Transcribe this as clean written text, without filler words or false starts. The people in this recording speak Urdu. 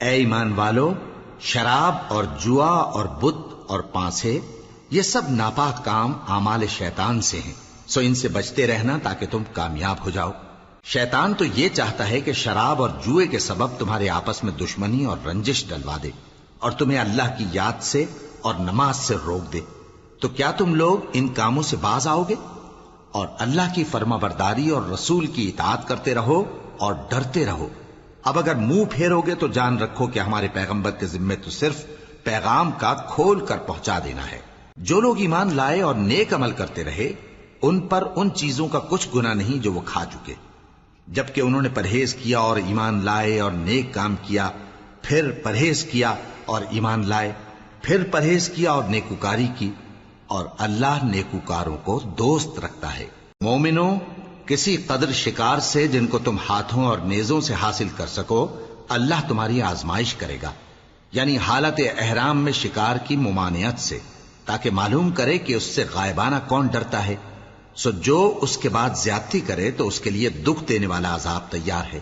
اے ایمان والو، شراب اور جوا اور بت اور پانسے، یہ سب ناپاک کام اعمال شیطان سے ہیں، سو ان سے بچتے رہنا تاکہ تم کامیاب ہو جاؤ۔ شیطان تو یہ چاہتا ہے کہ شراب اور جوئے کے سبب تمہارے آپس میں دشمنی اور رنجش ڈلوا دے، اور تمہیں اللہ کی یاد سے اور نماز سے روک دے۔ تو کیا تم لوگ ان کاموں سے باز آؤ گے؟ اور اللہ کی فرما برداری اور رسول کی اطاعت کرتے رہو اور ڈرتے رہو۔ اب اگر منہ پھیرو گے تو جان رکھو کہ ہمارے پیغمبر کے ذمے تو صرف پیغام کا کھول کر پہنچا دینا ہے۔ جو لوگ ایمان لائے اور نیک عمل کرتے رہے، ان پر ان چیزوں کا کچھ گناہ نہیں جو وہ کھا چکے، جبکہ انہوں نے پرہیز کیا اور ایمان لائے اور نیک کام کیا، پھر پرہیز کیا اور ایمان لائے، پھر پرہیز کیا اور نیکوکاری کی، اور اللہ نیکوکاروں کو دوست رکھتا ہے۔ مومنوں، کسی قدر شکار سے جن کو تم ہاتھوں اور نیزوں سے حاصل کر سکو، اللہ تمہاری آزمائش کرے گا، یعنی حالت احرام میں شکار کی ممانعت سے، تاکہ معلوم کرے کہ اس سے غائبانہ کون ڈرتا ہے۔ سو جو اس کے بعد زیادتی کرے تو اس کے لیے دکھ دینے والا عذاب تیار ہے۔